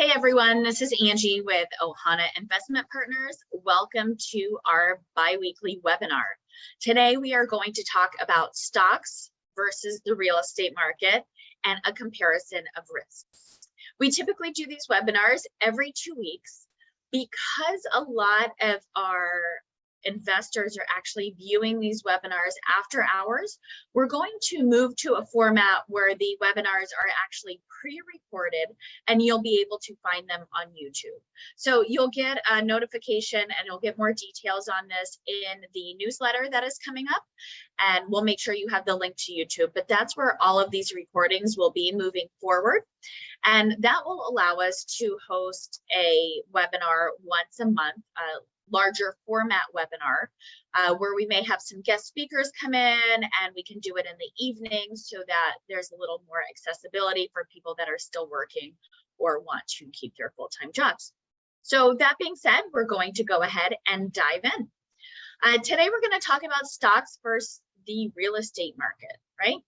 Hey everyone, this is Angie with Ohana Investment Partners. Welcome to our bi-weekly webinar. Today we are going to talk about stocks versus the real estate market and a comparison of risks. We typically do these webinars every 2 weeks because a lot of our investors are actually viewing these webinars after hours. We're going to move to a format where the webinars are actually pre-recorded and you'll be able to find them on YouTube. So you'll get a notification and you'll get more details on this in the newsletter that is coming up, and we'll make sure you have the link to YouTube, but that's where all of these recordings will be moving forward. And that will allow us to host a webinar once a month, larger format webinar where we may have some guest speakers come in, and we can do it in the evening so that there's a little more accessibility for people that are still working or want to keep their full-time jobs. So that being said, we're going to go ahead and dive in. Today we're going to talk about stocks versus the real estate market, right?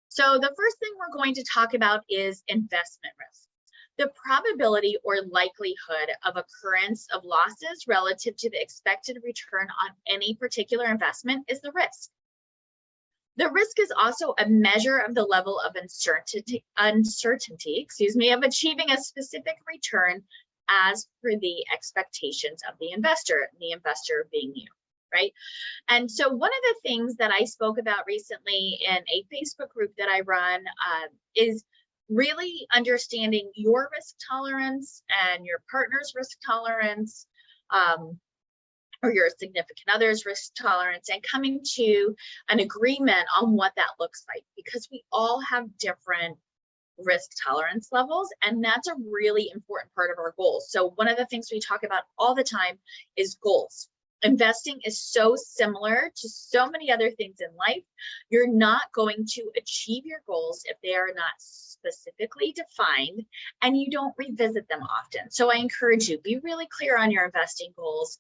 So the first thing we're going to talk about is investment risk. The probability or likelihood of occurrence of losses relative to the expected return on any particular investment is the risk. The risk is also a measure of the level of uncertainty, of achieving a specific return as per the expectations of the investor being you, right? And so one of the things that I spoke about recently in a Facebook group that I run is really understanding your risk tolerance and your partner's risk tolerance, or your significant other's risk tolerance, and coming to an agreement on what that looks like, because we all have different risk tolerance levels, and that's a really important part of our goals. So one of the things we talk about all the time is goals. Investing is so similar to so many other things in life. You're not going to achieve your goals if they are not specifically defined and you don't revisit them often. So I encourage you, be really clear on your investing goals.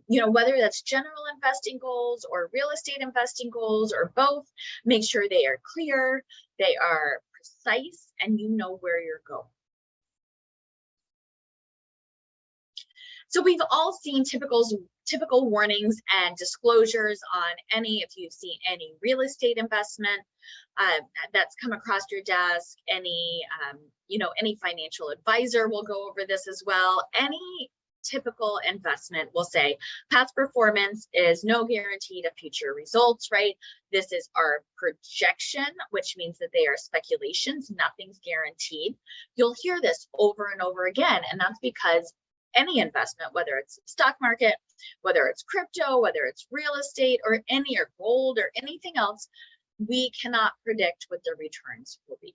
Whether that's general investing goals or real estate investing goals or both, make sure they are clear, they are precise, and you know where you're going. So we've all seen typical warnings and disclosures on if you've seen any real estate investment that's come across your desk, any financial advisor will go over this as well. Any typical investment will say past performance is no guarantee to future results, right? This is our projection, which means that they are speculations, nothing's guaranteed. You'll hear this over and over again, and that's because any investment, whether it's stock market, whether it's crypto, whether it's real estate or gold or anything else, we cannot predict what the returns will be.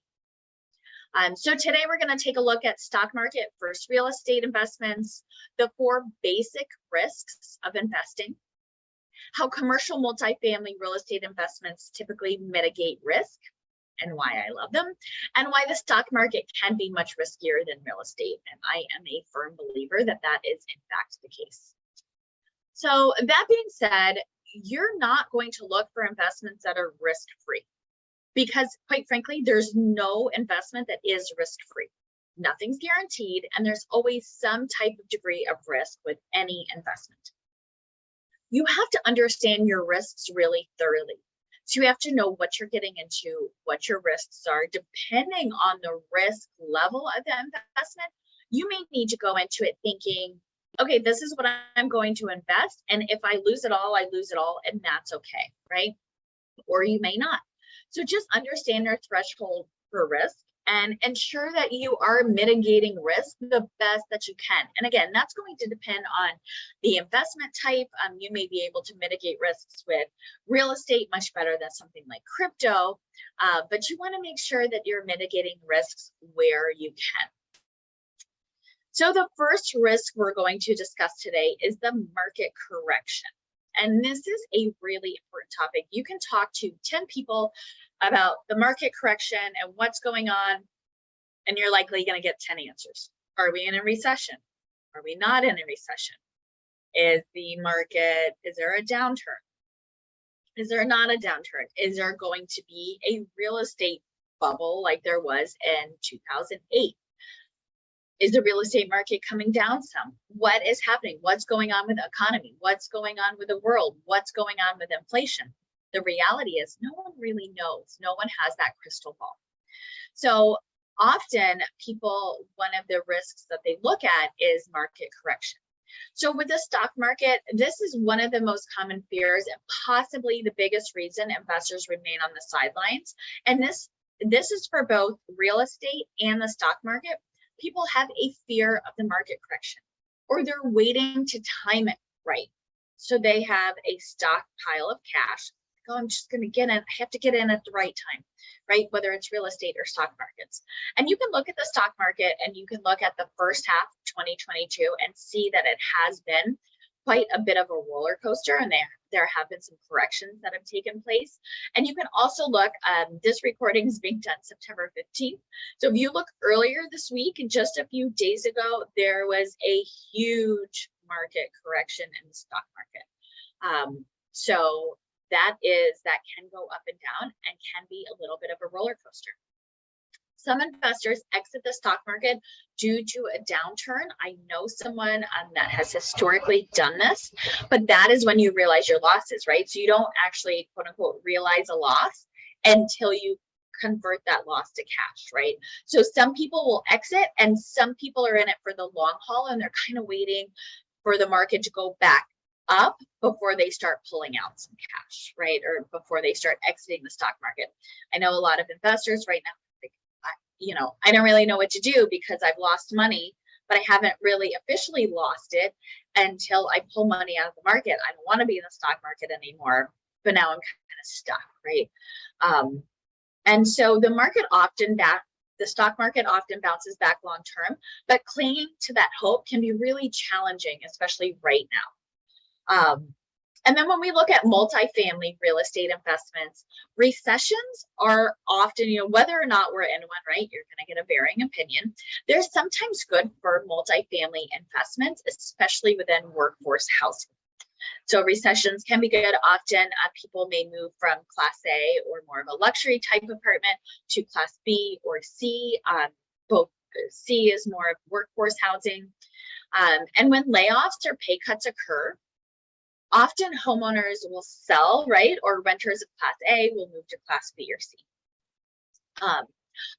So today we're going to take a look at stock market versus real estate investments, the 4 basic risks of investing, how commercial multifamily real estate investments typically mitigate risk, and why I love them, and why the stock market can be much riskier than real estate. And I am a firm believer that that is in fact the case. So that being said, you're not going to look for investments that are risk-free, because quite frankly, there's no investment that is risk-free. Nothing's guaranteed, and there's always some type of degree of risk with any investment. You have to understand your risks really thoroughly. So you have to know what you're getting into, what your risks are. Depending on the risk level of the investment, you may need to go into it thinking, okay, this is what I'm going to invest, and if I lose it all, I lose it all, and that's okay, right? Or you may not. So just understand your threshold for risk and ensure that you are mitigating risk the best that you can. And again, that's going to depend on the investment type. You may be able to mitigate risks with real estate much better than something like crypto, but you want to make sure that you're mitigating risks where you can. So the first risk we're going to discuss today is the market correction. And this is a really important topic. You can talk to 10 people about the market correction and what's going on, and you're likely going to get 10 answers. Are we in a recession? Are we not in a recession? Is there a downturn? Is there not a downturn? Is there going to be a real estate bubble like there was in 2008? Is the real estate market coming down some? What is happening? What's going on with the economy? What's going on with the world? What's going on with inflation? The reality is no one really knows. No one has that crystal ball. So often people, one of the risks that they look at is market correction. So with the stock market, this is one of the most common fears and possibly the biggest reason investors remain on the sidelines. And this is for both real estate and the stock market. People have a fear of the market correction, or they're waiting to time it right. So they have a stockpile of cash. Oh, I'm just going to get in. I have to get in at the right time, right? Whether it's real estate or stock markets. And you can look at the stock market and you can look at the first half of 2022 and see that it has been quite a bit of a roller coaster, and there have been some corrections that have taken place. And you can also look, this recording is being done September 15th. So if you look earlier this week, and just a few days ago, there was a huge market correction in the stock market. So that can go up and down and can be a little bit of a roller coaster. Some investors exit the stock market due to a downturn. I know someone that has historically done this, but that is when you realize your losses, right? So you don't actually, quote unquote, realize a loss until you convert that loss to cash, right? So some people will exit and some people are in it for the long haul and they're kind of waiting for the market to go back up before they start pulling out some cash, right? Or before they start exiting the stock market. I know a lot of investors right now, I don't really know what to do because I've lost money, but I haven't really officially lost it until I pull money out of the market. I don't want to be in the stock market anymore, but now I'm kind of stuck, right? And so the stock market often bounces back long term, but clinging to that hope can be really challenging, especially right now. And then when we look at multifamily real estate investments, recessions are often, whether or not we're in one, right, you're going to get a varying opinion. They're sometimes good for multifamily investments, especially within workforce housing. So recessions can be good. Often people may move from Class A or more of a luxury type apartment to Class B or C. Both C is more of workforce housing. And when layoffs or pay cuts occur, often homeowners will sell, right? Or renters of Class A will move to Class B or C.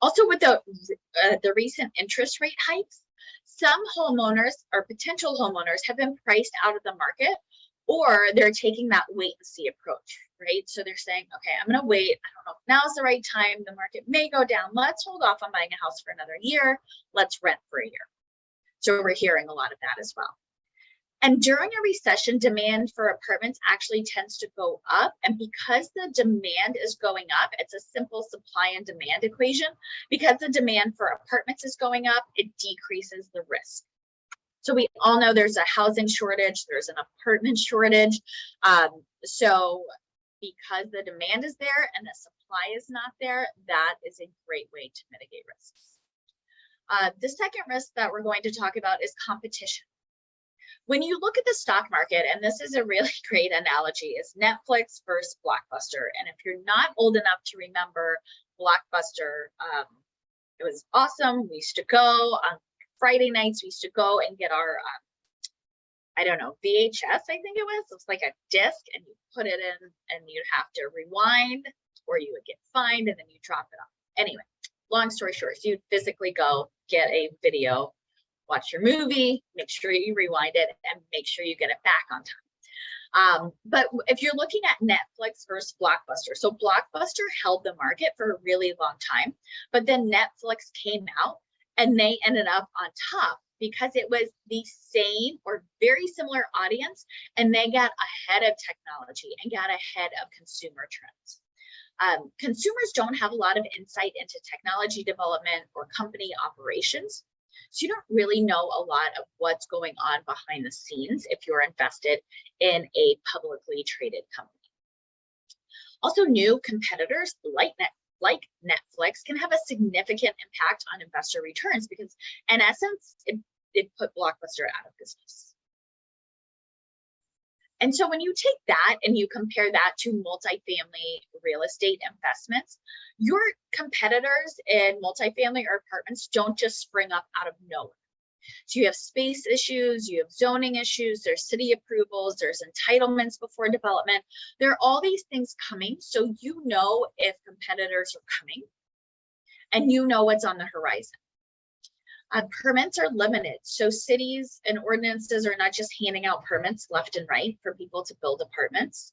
Also with the recent interest rate hikes, some homeowners or potential homeowners have been priced out of the market, or they're taking that wait and see approach, right? So they're saying, okay, I'm going to wait. I don't know if now's the right time. The market may go down. Let's hold off on buying a house for another year. Let's rent for a year. So we're hearing a lot of that as well. And during a recession, demand for apartments actually tends to go up. And because the demand is going up, it's a simple supply and demand equation. Because the demand for apartments is going up, it decreases the risk. So we all know there's a housing shortage, there's an apartment shortage. So because the demand is there and the supply is not there, that is a great way to mitigate risks. The second risk that we're going to talk about is competition. When you look at the stock market, and this is a really great analogy, is Netflix versus Blockbuster. And if you're not old enough to remember Blockbuster, it was awesome. We used to go on Friday nights, we used to go and get our, VHS, I think it was. It was like a disc, and you put it in and you'd have to rewind or you would get fined and then you drop it off. Anyway, long story short, so you'd physically go get a video, watch your movie, make sure you rewind it, and make sure you get it back on time. But if you're looking at Netflix versus Blockbuster, so Blockbuster held the market for a really long time, but then Netflix came out and they ended up on top because it was the same or very similar audience, and they got ahead of technology and got ahead of consumer trends. Consumers don't have a lot of insight into technology development or company operations. So you don't really know a lot of what's going on behind the scenes if you're invested in a publicly traded company. Also, new competitors like Netflix can have a significant impact on investor returns because, in essence, it put Blockbuster out of business. And so when you take that and you compare that to multifamily real estate investments, your competitors in multifamily or apartments don't just spring up out of nowhere. So you have space issues, you have zoning issues, there's city approvals, there's entitlements before development. There are all these things coming. So you know if competitors are coming and you know what's on the horizon. Permits are limited. So cities and ordinances are not just handing out permits left and right for people to build apartments.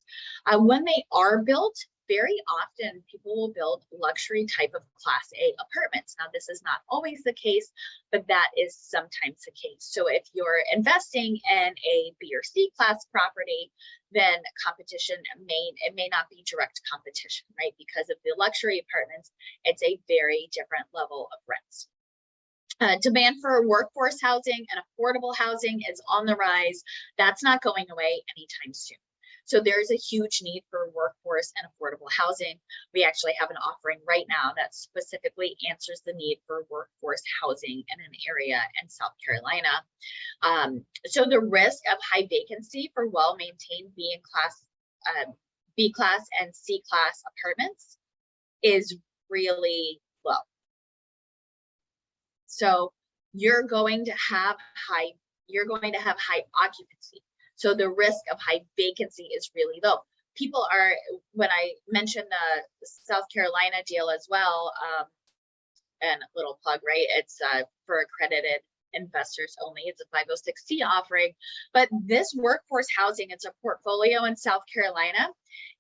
When they are built, very often people will build luxury type of Class A apartments. Now, this is not always the case, but that is sometimes the case. So if you're investing in a B or C class property, then competition may not be direct competition, right? Because of the luxury apartments, it's a very different level of rents. Demand for workforce housing and affordable housing is on the rise. That's not going away anytime soon. So there's a huge need for workforce and affordable housing. We actually have an offering right now that specifically answers the need for workforce housing in an area in South Carolina. So the risk of high vacancy for well-maintained B class and C class apartments is really low. So you're going to have high occupancy. So the risk of high vacancy is really low. People are, when I mentioned the South Carolina deal as well, and a little plug, right? It's for accredited investors only. It's a 506C offering, but this workforce housing, it's a portfolio in South Carolina,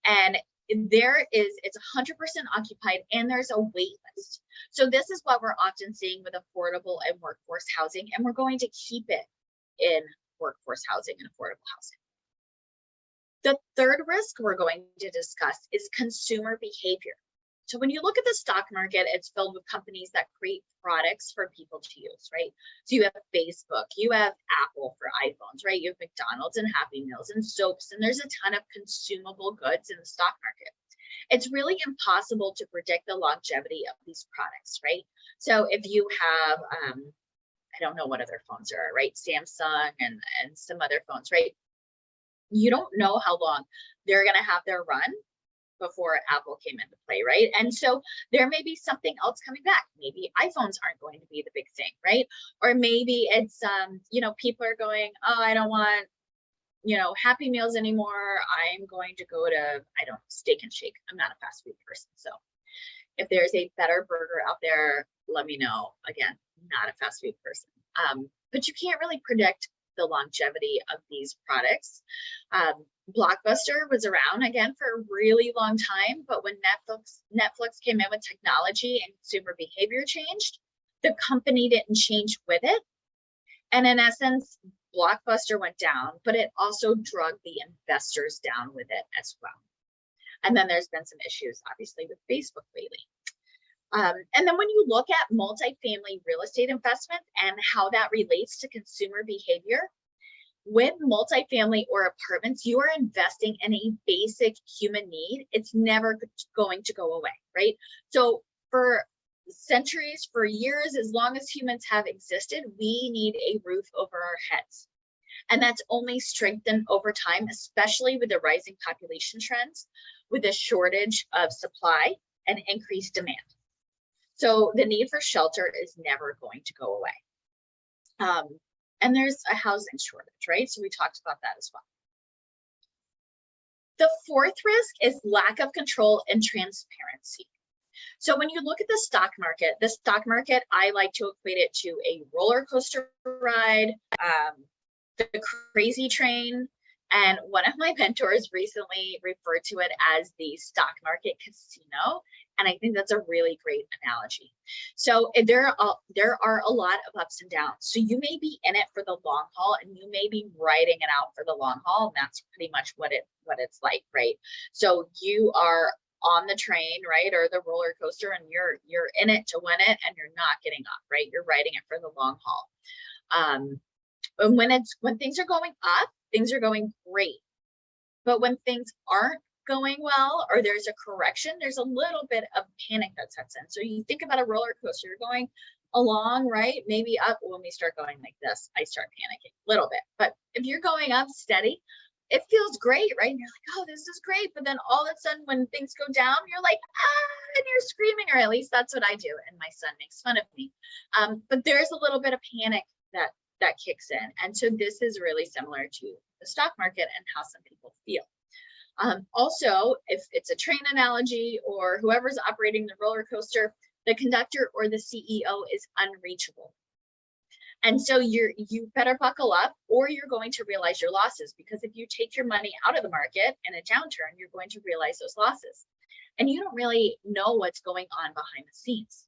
and it's 100% occupied and there's a wait list. So this is what we're often seeing with affordable and workforce housing, and we're going to keep it in workforce housing and affordable housing. The third risk we're going to discuss is consumer behavior. So when you look at the stock market, it's filled with companies that create products for people to use, right? So you have Facebook, you have Apple for iPhones, right? You have McDonald's and Happy Meals and soaps, and there's a ton of consumable goods in the stock market. It's really impossible to predict the longevity of these products, right? So if you have, I don't know what other phones there are, right? Samsung and some other phones, right? You don't know how long they're going to have their run before Apple came into play, right? And so there may be something else coming back. Maybe iPhones aren't going to be the big thing, right? Or maybe it's, people are going, oh, I don't want, Happy Meals anymore. I'm going to go to, Steak and Shake. I'm not a fast food person. So if there's a better burger out there, let me know. Again, not a fast food person. But you can't really predict the longevity of these products. Blockbuster was around again for a really long time, but when Netflix came in with technology and consumer behavior changed, the company didn't change with it. And in essence, Blockbuster went down, but it also drug the investors down with it as well. And then there's been some issues, obviously, with Facebook lately. And then when you look at multifamily real estate investment and how that relates to consumer behavior, with multifamily or apartments, you are investing in a basic human need. It's never going to go away, right? So for centuries, for years, as long as humans have existed, we need a roof over our heads. And that's only strengthened over time, especially with the rising population trends, with a shortage of supply and increased demand. So the need for shelter is never going to go away. And there's a housing shortage, right? So we talked about that as well. The fourth risk is lack of control and transparency. So when you look at the stock market, I like to equate it to a roller coaster ride, the crazy train. And one of my mentors recently referred to it as the stock market casino. And I think that's a really great analogy. So there are a lot of ups and downs. So you may be in it for the long haul and you may be riding it out for the long haul. And that's pretty much what it's like, right? So you are on the train, right? Or the roller coaster, and you're in it to win it and you're not getting off, right? You're riding it for the long haul. And when things are going up, things are going great. But when things aren't going well, or there's a correction, there's a little bit of panic that sets in. So you think about a roller coaster, you're going along, right? Maybe up. When we start going like this, I start panicking a little bit. But if you're going up steady, it feels great, right? And you're like, oh, this is great. But then all of a sudden when things go down, you're like, ah, and you're screaming, or at least that's what I do. And my son makes fun of me. But there's a little bit of panic that kicks in. And so this is really similar to the stock market and how some people feel. Also, if it's a train analogy or whoever's operating the roller coaster, the conductor or the CEO is unreachable. And so you better buckle up or you're going to realize your losses, because if you take your money out of the market in a downturn, you're going to realize those losses. And you don't really know what's going on behind the scenes.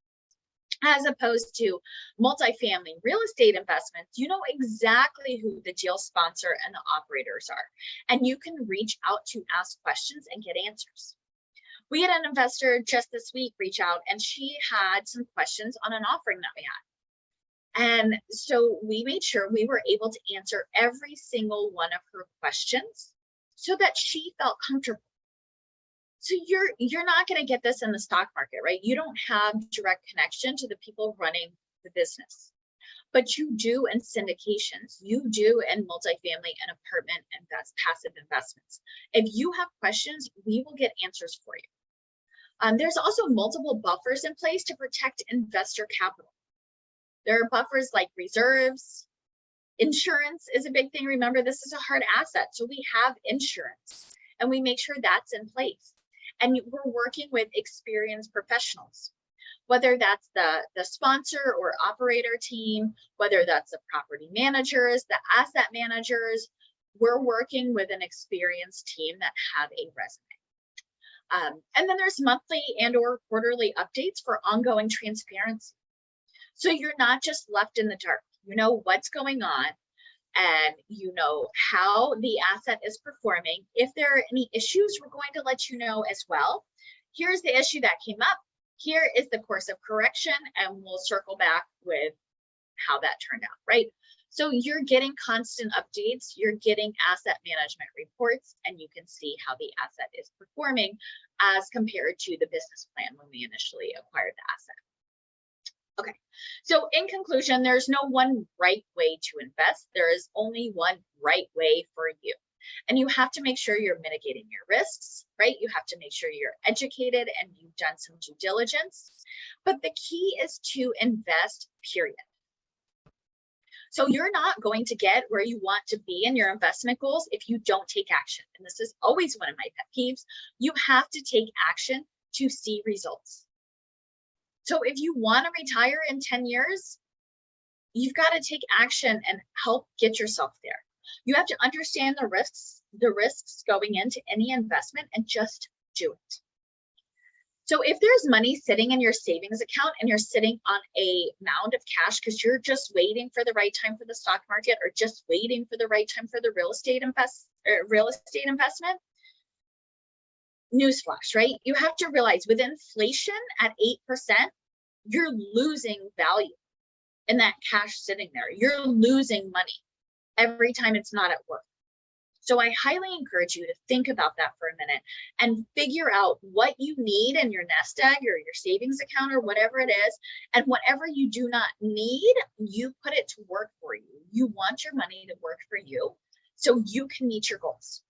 As opposed to multifamily real estate investments, you know exactly who the deal sponsor and the operators are, and you can reach out to ask questions and get answers. We had an investor just this week reach out, and she had some questions on an offering that we had. And so we made sure we were able to answer every single one of her questions so that she felt comfortable. So you're not going to get this in the stock market, right? You don't have direct connection to the people running the business, but you do in syndications, you do in multifamily and apartment and passive investments. If you have questions, we will get answers for you. There's also multiple buffers in place to protect investor capital. There are buffers like reserves. Insurance is a big thing. Remember, this is a hard asset, so we have insurance and we make sure that's in place. And we're working with experienced professionals, whether that's the sponsor or operator team, whether that's the property managers, the asset managers. We're working with an experienced team that have a resume. And then there's monthly and or quarterly updates for ongoing transparency. So you're not just left in the dark. You know what's going on, and you know how the asset is performing. If there are any issues, we're going to let you know as well. Here's the issue that came up. Here is the course of correction, and we'll circle back with how that turned out, right? So you're getting constant updates, you're getting asset management reports, and you can see how the asset is performing as compared to the business plan when we initially acquired the asset. Okay, so in conclusion, there's no one right way to invest. There is only one right way for you. And you have to make sure you're mitigating your risks, right? You have to make sure you're educated and you've done some due diligence. But the key is to invest, period. So you're not going to get where you want to be in your investment goals if you don't take action. And this is always one of my pet peeves. You have to take action to see results. So if you want to retire in 10 years, you've got to take action and help get yourself there. You have to understand the risks going into any investment and just do it. So if there's money sitting in your savings account and you're sitting on a mound of cash because you're just waiting for the right time for the stock market or just waiting for the right time for the real estate investment, newsflash, right? You have to realize with inflation at 8%, you're losing value in that cash sitting there. You're losing money every time it's not at work. So I highly encourage you to think about that for a minute and figure out what you need in your nest egg or your savings account or whatever it is. And whatever you do not need, you put it to work for you. You want your money to work for you so you can meet your goals.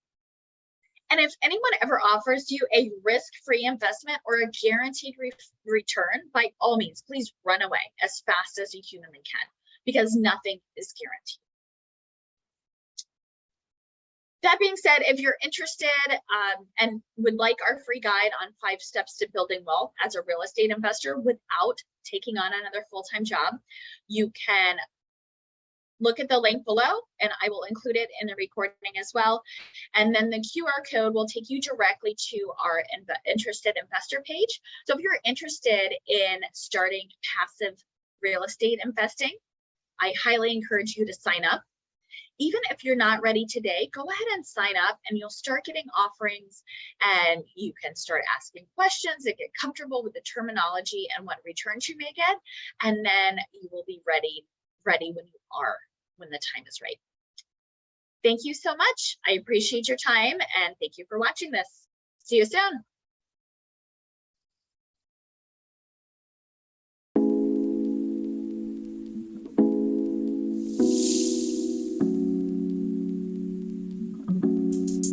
And if anyone ever offers you a risk-free investment or a guaranteed return, by all means, please run away as fast as you humanly can, because nothing is guaranteed. That being said, if you're interested and would like our free guide on 5 steps to building wealth as a real estate investor without taking on another full-time job, you can look at the link below, and I will include it in the recording as well. And then the QR code will take you directly to our interested investor page. So if you're interested in starting passive real estate investing, I highly encourage you to sign up. Even if you're not ready today, go ahead and sign up and you'll start getting offerings and you can start asking questions and get comfortable with the terminology and what returns you may get. And then you will be ready when the time is right. Thank you so much. I appreciate your time and thank you for watching this. See you soon.